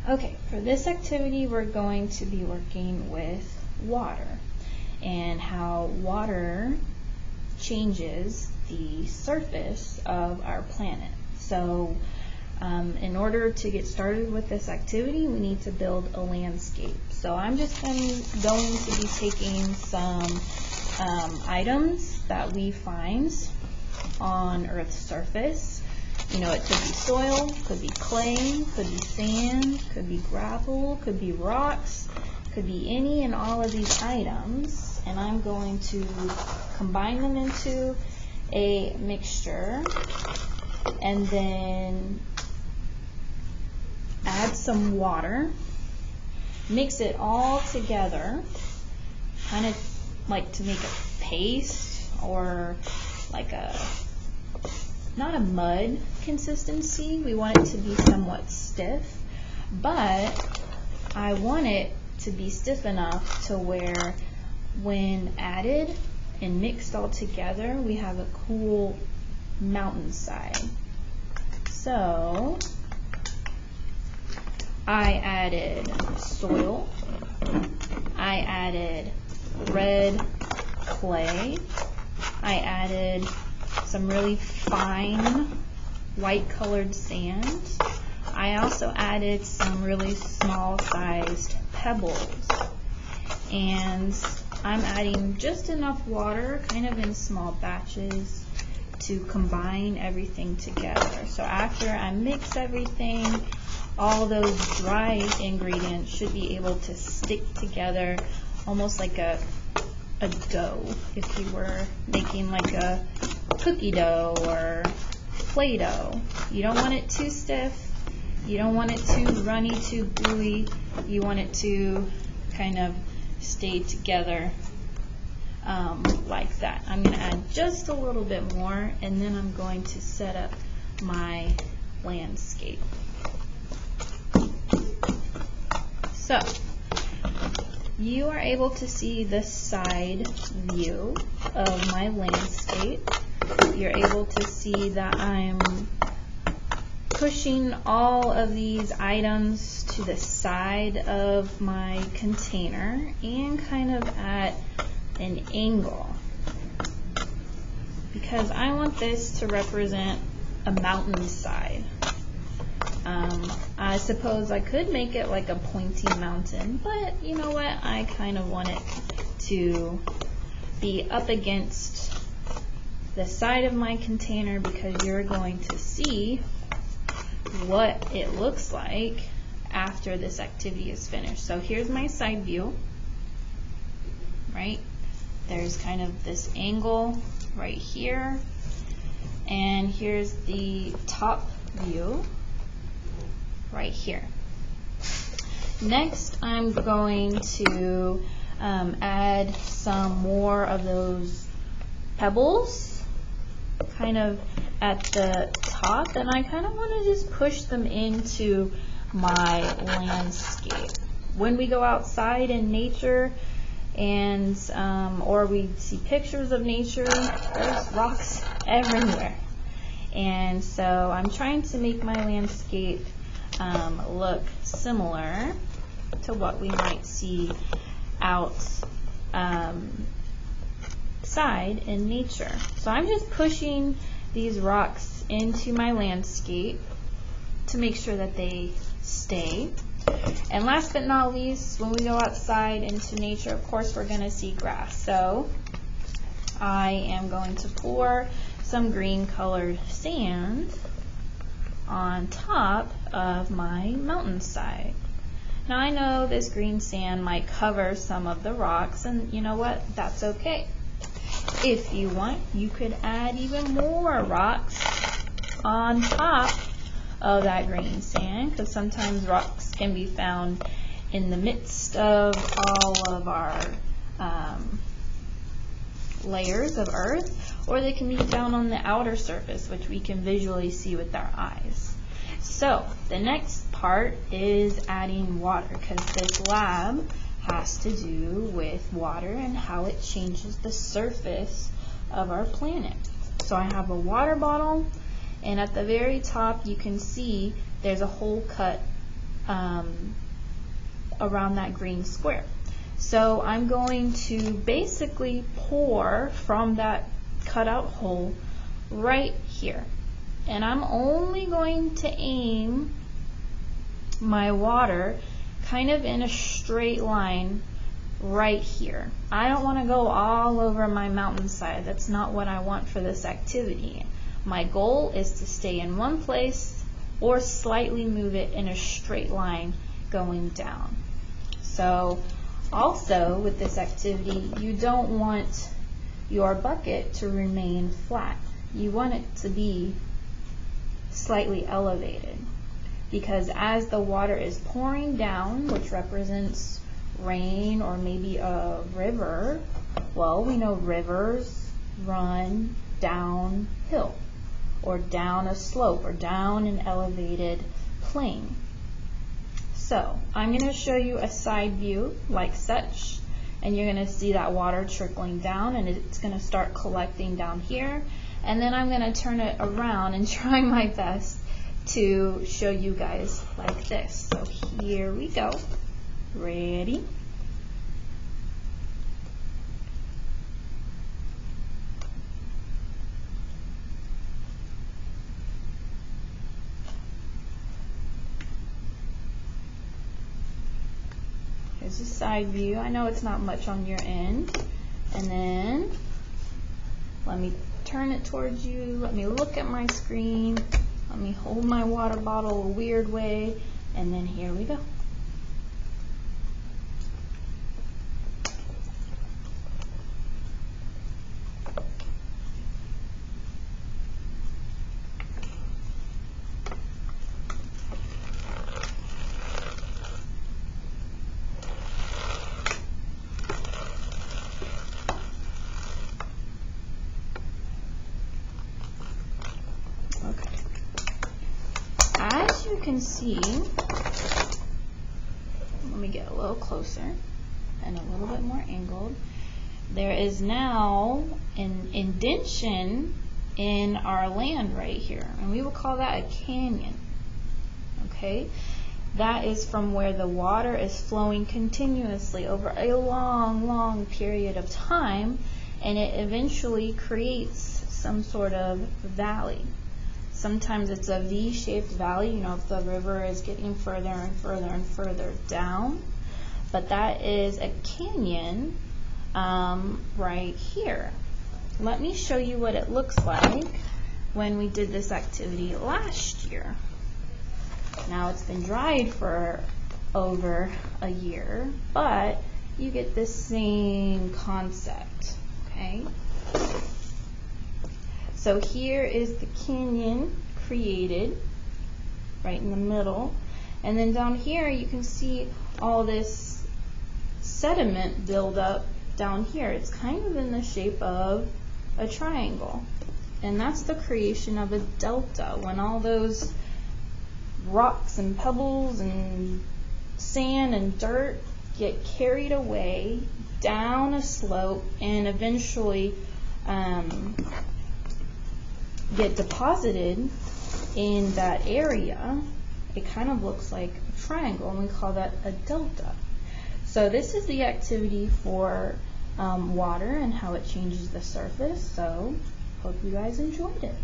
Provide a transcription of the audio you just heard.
Okay, for this activity we're going to be working with water and how water changes the surface of our planet. So in order to get started with this activity, we need to build a landscape. So I'm just going to be taking some items that we find on Earth's surface. You know, it could be soil, could be clay, could be sand, could be gravel, could be rocks, could be any and all of these items. And I'm going to combine them into a mixture and then add some water, mix it all together, kind of like to make a paste or like not a mud consistency. We want it to be somewhat stiff, but I want it to be stiff enough to where when added and mixed all together, we have a cool mountainside. So I added soil, I added red clay, I added some really fine white colored sand. I also added some really small sized pebbles, and I'm adding just enough water kind of in small batches to combine everything together. So after I mix everything, all those dry ingredients should be able to stick together almost like a dough if you were making like a cookie dough or Play-Doh. You don't want it too stiff, you don't want it too runny, too gooey, you want it to kind of stay together like that. I'm going to add just a little bit more and then I'm going to set up my landscape. So you are able to see the side view of my landscape. You're able to see that I'm pushing all of these items to the side of my container and kind of at an angle, because I want this to represent a mountainside. I suppose I could make it like a pointy mountain, but you know what? I kind of want it to be up against the side of my container because you're going to see what it looks like after this activity is finished. So here's my side view, right? There's kind of this angle right here, and here's the top view right here. Next, I'm going to add some more of those pebbles kind of at the top, and I kind of want to just push them into my landscape. When we go outside in nature and or we see pictures of nature, there's rocks everywhere, and so I'm trying to make my landscape look similar to what we might see outside in nature. So I'm just pushing these rocks into my landscape to make sure that they stay. And last but not least, when we go outside into nature, of course we're going to see grass. So I am going to pour some green colored sand on top of my mountainside. Now I know this green sand might cover some of the rocks, and you know what? That's okay. If you want, you could add even more rocks on top of that green sand, because sometimes rocks can be found in the midst of all of our layers of earth, or they can be found on the outer surface, which we can visually see with our eyes. So the next part is adding water, because this lab has to do with water and how it changes the surface of our planet. So I have a water bottle, and at the very top you can see there's a hole cut around that green square. So I'm going to basically pour from that cutout hole right here. And I'm only going to aim my water kind of in a straight line right here. I don't want to go all over my mountainside. That's not what I want for this activity. My goal is to stay in one place or slightly move it in a straight line going down. So also with this activity, you don't want your bucket to remain flat. You want it to be slightly elevated, because as the water is pouring down, which represents rain or maybe a river, well, we know rivers run downhill or down a slope or down an elevated plane. So I'm going to show you a side view like such, and you're going to see that water trickling down, and it's going to start collecting down here, and then I'm going to turn it around and try my best to show you guys like this. So here we go. Ready? Here's the side view. I know it's not much on your end. And then let me turn it towards you. Let me look at my screen. Let me hold my water bottle a weird way. And then here we go. As you can see, let me get a little closer and a little bit more angled. There is now an indentation in our land right here, and we will call that a canyon. Okay, that is from where the water is flowing continuously over a long period of time, and it eventually creates some sort of valley. Sometimes it's a V-shaped valley, you know, if the river is getting further and further and further down. But that is a canyon right here. Let me show you what it looks like when we did this activity last year. Now it's been dried for over a year, but you get the same concept, okay? So here is the canyon created right in the middle, and then down here you can see all this sediment build up down here. It's kind of in the shape of a triangle, and that's the creation of a delta, when all those rocks and pebbles and sand and dirt get carried away down a slope and eventually get deposited in that area. It kind of looks like a triangle, and we call that a delta. So this is the activity for water and how it changes the surface. So hope you guys enjoyed it.